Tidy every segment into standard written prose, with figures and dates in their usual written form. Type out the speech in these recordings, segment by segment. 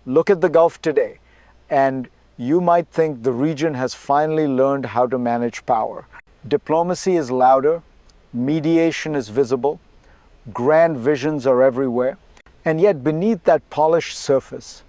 Look at the Gulf today, and you might think the region has finally learned how to manage power. Diplomacy is louder, mediation is visible, grand visions are everywhere, and yet beneath that polished surface,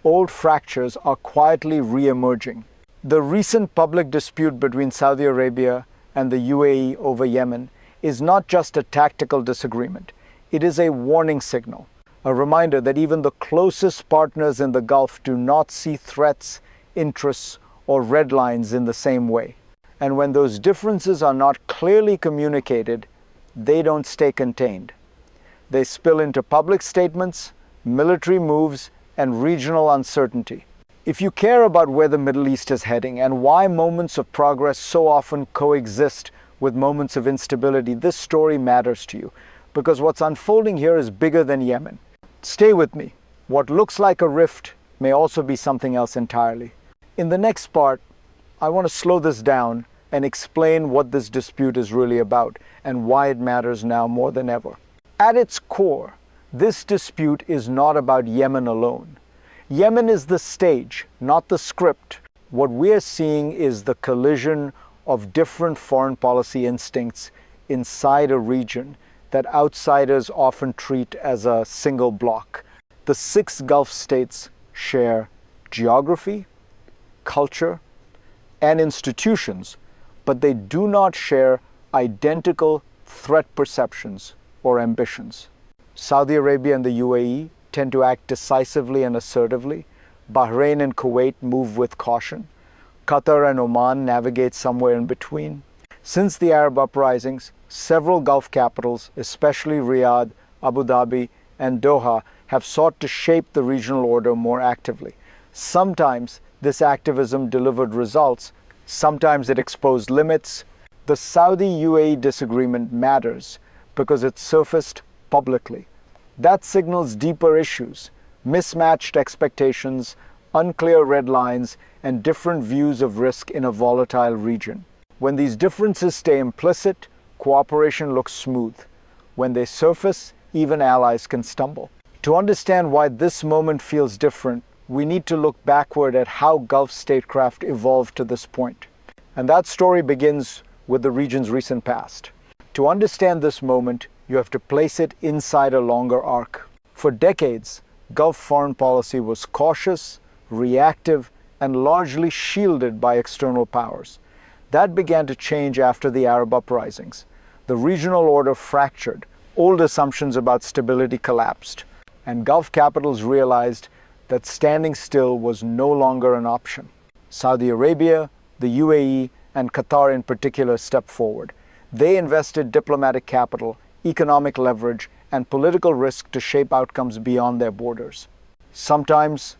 old fractures are quietly re-emerging. The recent public dispute between Saudi Arabia and the UAE over Yemen is not just a tactical disagreement. It is a warning signal, a reminder that even the closest partners in the Gulf do not see threats, interests, or red lines in the same way. And when those differences are not clearly communicated, they don't stay contained. They spill into public statements, military moves, and regional uncertainty. If you care about where the Middle East is heading and why moments of progress so often coexist with moments of instability, this story matters to you, because what's unfolding here is bigger than Yemen. Stay with me. What looks like a rift may also be something else entirely. In the next part, I want to slow this down and explain what this dispute is really about and why it matters now more than ever. At its core, this dispute is not about Yemen alone. Yemen is the stage, not the script. What we're seeing is the collision of different foreign policy instincts inside a region that outsiders often treat as a single bloc. The 6 Gulf states share geography, culture, and institutions, but they do not share identical threat perceptions or ambitions. Saudi Arabia and the UAE tend to act decisively and assertively. Bahrain and Kuwait move with caution. Qatar and Oman navigate somewhere in between. Since the Arab uprisings, several Gulf capitals, especially Riyadh, Abu Dhabi, and Doha, have sought to shape the regional order more actively. Sometimes this activism delivered results, sometimes it exposed limits. The Saudi-UAE disagreement matters because it surfaced publicly. That signals deeper issues, mismatched expectations, unclear red lines, and different views of risk in a volatile region. When these differences stay implicit, cooperation looks smooth. When they surface, even allies can stumble. To understand why this moment feels different, we need to look backward at how Gulf statecraft evolved to this point. And that story begins with the region's recent past. To understand this moment, you have to place it inside a longer arc. For decades, Gulf foreign policy was cautious, reactive, and largely shielded by external powers. That began to change after the Arab uprisings. The regional order fractured, old assumptions about stability collapsed, and Gulf capitals realized that standing still was no longer an option. Saudi Arabia, the UAE, and Qatar in particular stepped forward. They invested diplomatic capital, economic leverage, and political risk to shape outcomes beyond their borders. Sometimes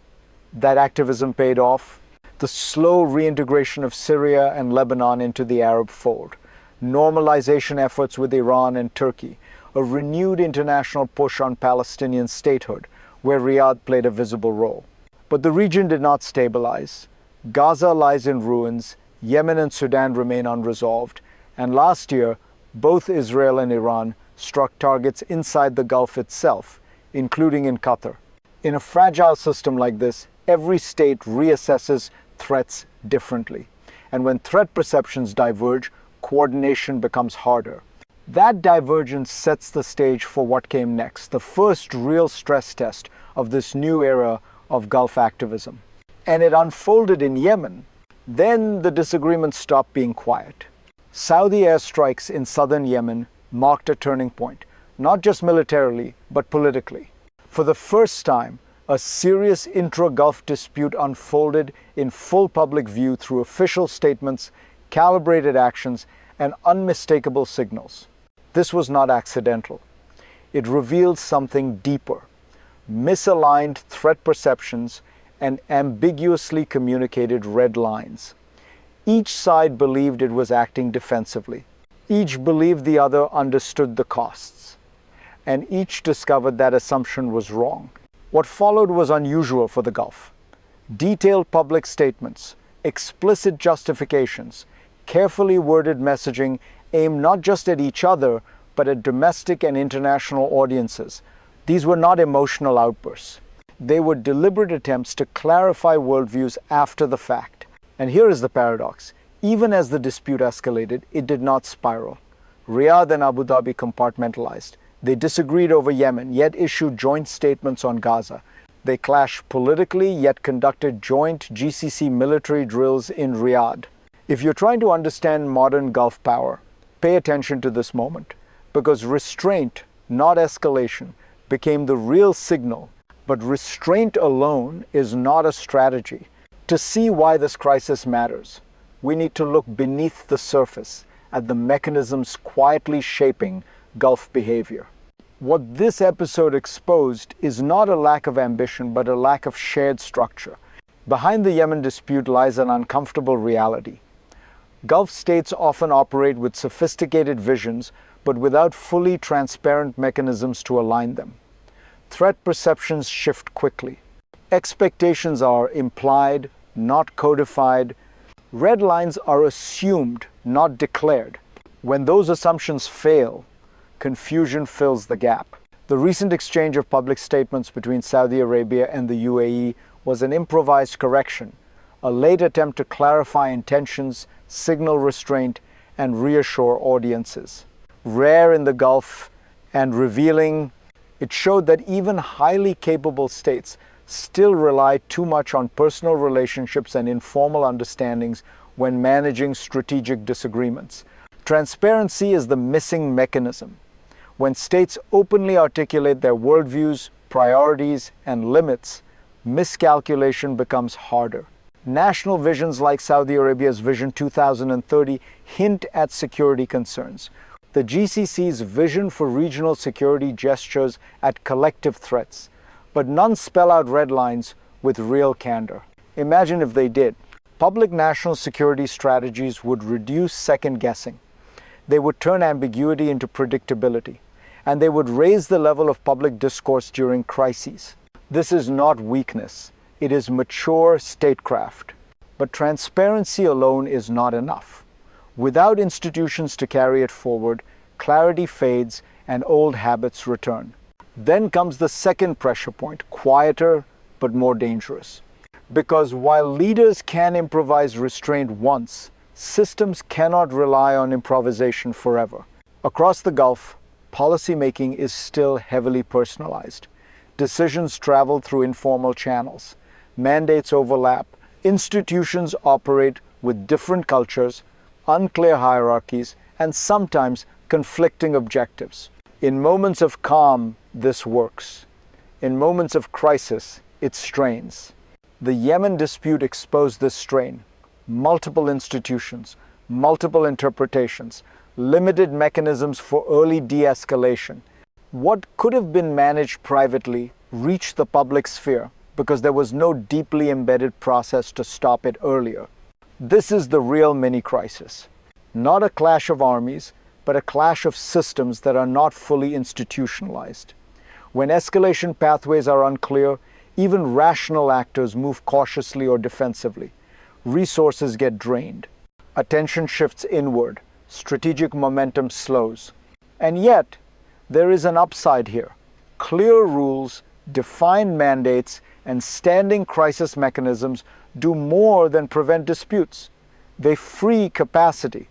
that activism paid off. The slow reintegration of Syria and Lebanon into the Arab fold, normalization efforts with Iran and Turkey, a renewed international push on Palestinian statehood, where Riyadh played a visible role. But the region did not stabilize. Gaza lies in ruins, Yemen and Sudan remain unresolved, and last year, both Israel and Iran struck targets inside the Gulf itself, including in Qatar. In a fragile system like this, every state reassesses threats differently. And when threat perceptions diverge, coordination becomes harder. That divergence sets the stage for what came next, the first real stress test of this new era of Gulf activism. And it unfolded in Yemen. Then the disagreement stopped being quiet. Saudi airstrikes in southern Yemen marked a turning point, not just militarily, but politically. For the first time, a serious intra-Gulf dispute unfolded in full public view through official statements, calibrated actions, and unmistakable signals. This was not accidental. It revealed something deeper: misaligned threat perceptions and ambiguously communicated red lines. Each side believed it was acting defensively. Each believed the other understood the costs. And each discovered that assumption was wrong. What followed was unusual for the Gulf. Detailed public statements, explicit justifications, carefully worded messaging aimed not just at each other, but at domestic and international audiences. These were not emotional outbursts. They were deliberate attempts to clarify worldviews after the fact. And here is the paradox. Even as the dispute escalated, it did not spiral. Riyadh and Abu Dhabi compartmentalized. They disagreed over Yemen, yet issued joint statements on Gaza. They clashed politically, yet conducted joint GCC military drills in Riyadh. If you're trying to understand modern Gulf power, pay attention to this moment, because restraint, not escalation, became the real signal. But restraint alone is not a strategy. To see why this crisis matters, we need to look beneath the surface at the mechanisms quietly shaping Gulf behavior. What this episode exposed is not a lack of ambition, but a lack of shared structure. Behind the Yemen dispute lies an uncomfortable reality. Gulf states often operate with sophisticated visions, but without fully transparent mechanisms to align them. Threat perceptions shift quickly. Expectations are implied, not codified. Red lines are assumed, not declared. When those assumptions fail, confusion fills the gap. The recent exchange of public statements between Saudi Arabia and the UAE was an improvised correction, a late attempt to clarify intentions, signal restraint, and reassure audiences. Rare in the Gulf and revealing, it showed that even highly capable states still rely too much on personal relationships and informal understandings when managing strategic disagreements. Transparency is the missing mechanism. When states openly articulate their worldviews, priorities, and limits, miscalculation becomes harder. National visions like Saudi Arabia's Vision 2030 hint at security concerns. The GCC's vision for regional security gestures at collective threats, but none spell out red lines with real candor. Imagine if they did. Public national security strategies would reduce second-guessing. They would turn ambiguity into predictability, and they would raise the level of public discourse during crises. This is not weakness. It is mature statecraft. But transparency alone is not enough. Without institutions to carry it forward, clarity fades and old habits return. Then comes the second pressure point, quieter but more dangerous. Because while leaders can improvise restraint once, systems cannot rely on improvisation forever. Across the Gulf, policymaking is still heavily personalized. Decisions travel through informal channels. Mandates overlap. Institutions operate with different cultures, unclear hierarchies, and sometimes conflicting objectives. In moments of calm, this works. In moments of crisis, it strains. The Yemen dispute exposed this strain. Multiple institutions, multiple interpretations, limited mechanisms for early de-escalation. What could have been managed privately reached the public sphere because there was no deeply embedded process to stop it earlier. This is the real mini-crisis. Not a clash of armies, but a clash of systems that are not fully institutionalized. When escalation pathways are unclear, even rational actors move cautiously or defensively. Resources get drained. Attention shifts inward. Strategic momentum slows. And yet, there is an upside here. Clear rules, defined mandates, and standing crisis mechanisms do more than prevent disputes. They free capacity.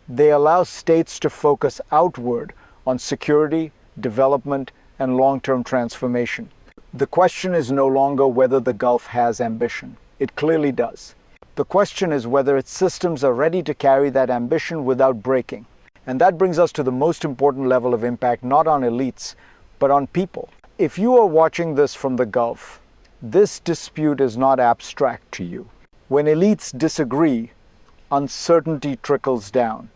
They allow states to focus outward on security, development, and long-term transformation. The question is no longer whether the Gulf has ambition. It clearly does. The question is whether its systems are ready to carry that ambition without breaking. And that brings us to the most important level of impact, not on elites, but on people. If you are watching this from the Gulf, this dispute is not abstract to you. When elites disagree, uncertainty trickles down.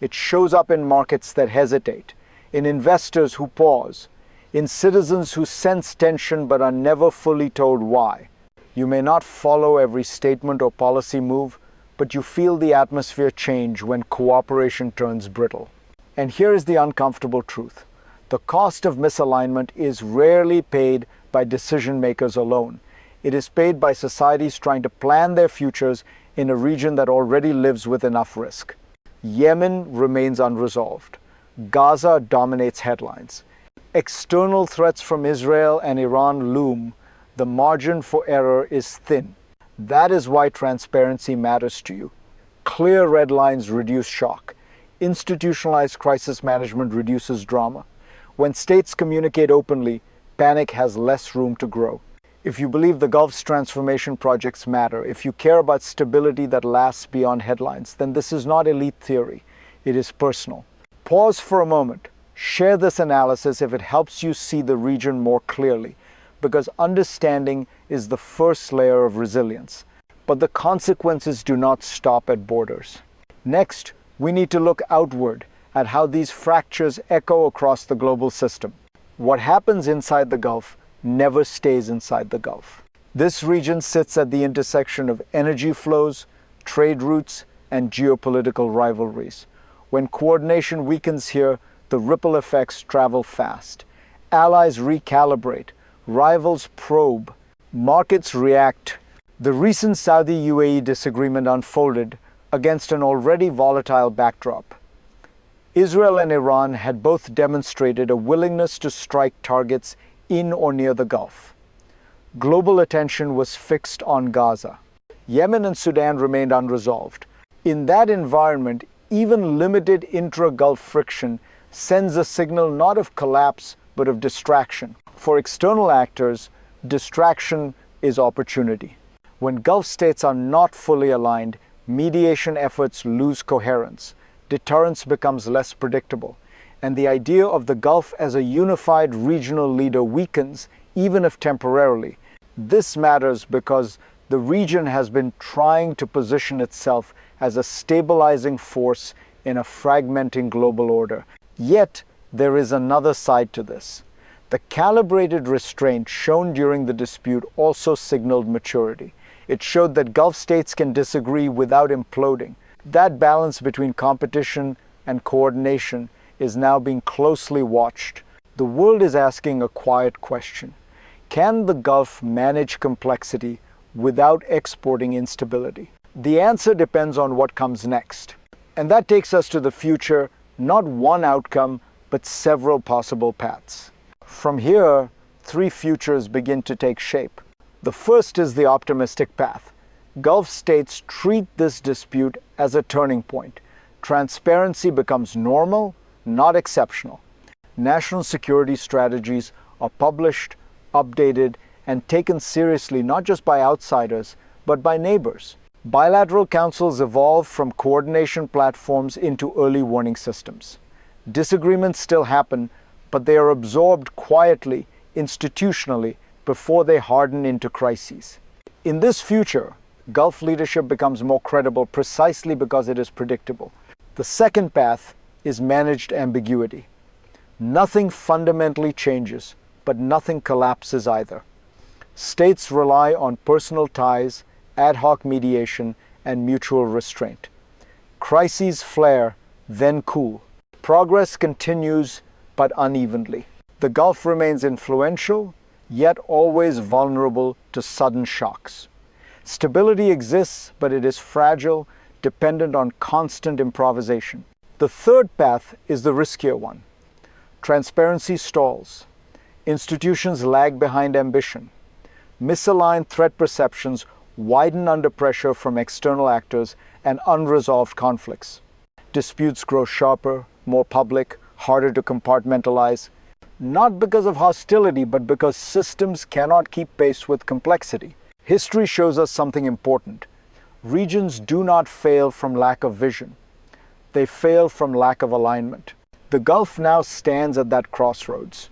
It shows up in markets that hesitate, in investors who pause, in citizens who sense tension but are never fully told why. You may not follow every statement or policy move, but you feel the atmosphere change when cooperation turns brittle. And here is the uncomfortable truth. The cost of misalignment is rarely paid by decision makers alone. It is paid by societies trying to plan their futures in a region that already lives with enough risk. Yemen remains unresolved. Gaza dominates headlines. External threats from Israel and Iran loom. The margin for error is thin. That is why transparency matters to you. Clear red lines reduce shock. Institutionalized crisis management reduces drama. When states communicate openly, panic has less room to grow. If you believe the Gulf's transformation projects matter, if you care about stability that lasts beyond headlines, then this is not elite theory. It is personal. Pause for a moment. Share this analysis if it helps you see the region more clearly, because understanding is the first layer of resilience. But the consequences do not stop at borders. Next, we need to look outward at how these fractures echo across the global system. What happens inside the Gulf never stays inside the Gulf. This region sits at the intersection of energy flows, trade routes, and geopolitical rivalries. When coordination weakens here, the ripple effects travel fast. Allies recalibrate, rivals probe, markets react. The recent Saudi-UAE disagreement unfolded against an already volatile backdrop. Israel and Iran had both demonstrated a willingness to strike targets in or near the Gulf. Global attention was fixed on Gaza. Yemen and Sudan remained unresolved. In that environment, even limited intra-Gulf friction sends a signal not of collapse, but of distraction. For external actors, distraction is opportunity. When Gulf states are not fully aligned, mediation efforts lose coherence. Deterrence becomes less predictable, and the idea of the Gulf as a unified regional leader weakens, even if temporarily. This matters because the region has been trying to position itself as a stabilizing force in a fragmenting global order. Yet, there is another side to this. The calibrated restraint shown during the dispute also signaled maturity. It showed that Gulf states can disagree without imploding. That balance between competition and coordination is now being closely watched. The world is asking a quiet question. Can the Gulf manage complexity without exporting instability? The answer depends on what comes next. And that takes us to the future, not one outcome, but several possible paths. From here, three futures begin to take shape. The first is the optimistic path. Gulf states treat this dispute as a turning point. Transparency becomes normal, not exceptional. National security strategies are published, updated, and taken seriously not just by outsiders, but by neighbors. Bilateral councils evolve from coordination platforms into early warning systems. Disagreements still happen, but they are absorbed quietly, institutionally, before they harden into crises. In this future, Gulf leadership becomes more credible precisely because it is predictable. The second path is managed ambiguity. Nothing fundamentally changes, but nothing collapses either. States rely on personal ties, ad hoc mediation, and mutual restraint. Crises flare, then cool. Progress continues, but unevenly. The Gulf remains influential, yet always vulnerable to sudden shocks. Stability exists, but it is fragile, dependent on constant improvisation. The third path is the riskier one. Transparency stalls. Institutions lag behind ambition. Misaligned threat perceptions widen under pressure from external actors and unresolved conflicts. Disputes grow sharper, more public, harder to compartmentalize, not because of hostility, but because systems cannot keep pace with complexity. History shows us something important. Regions do not fail from lack of vision. They fail from lack of alignment. The Gulf now stands at that crossroads.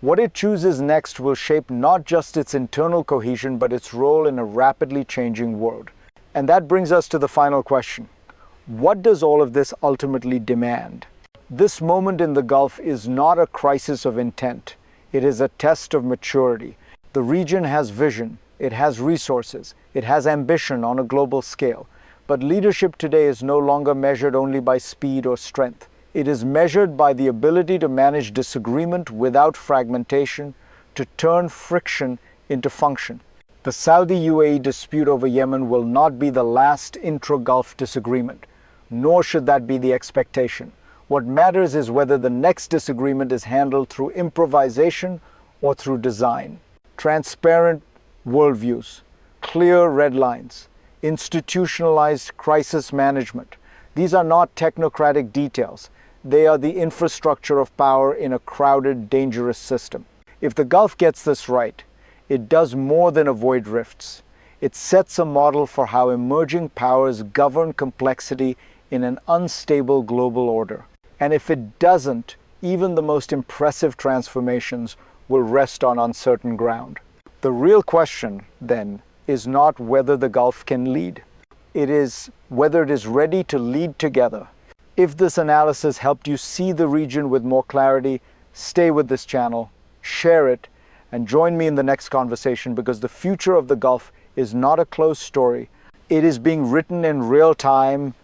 What it chooses next will shape not just its internal cohesion, but its role in a rapidly changing world. And that brings us to the final question. What does all of this ultimately demand? This moment in the Gulf is not a crisis of intent. It is a test of maturity. The region has vision, it has resources, it has ambition on a global scale. But leadership today is no longer measured only by speed or strength. It is measured by the ability to manage disagreement without fragmentation, to turn friction into function. The Saudi-UAE dispute over Yemen will not be the last intra-Gulf disagreement, nor should that be the expectation. What matters is whether the next disagreement is handled through improvisation or through design. Transparent, worldviews, clear red lines, institutionalized crisis management. These are not technocratic details. They are the infrastructure of power in a crowded, dangerous system. If the Gulf gets this right, it does more than avoid rifts. It sets a model for how emerging powers govern complexity in an unstable global order. And if it doesn't, even the most impressive transformations will rest on uncertain ground. The real question, then, is not whether the Gulf can lead. It is whether it is ready to lead together. If this analysis helped you see the region with more clarity, stay with this channel, share it, and join me in the next conversation, because the future of the Gulf is not a closed story. It is being written in real time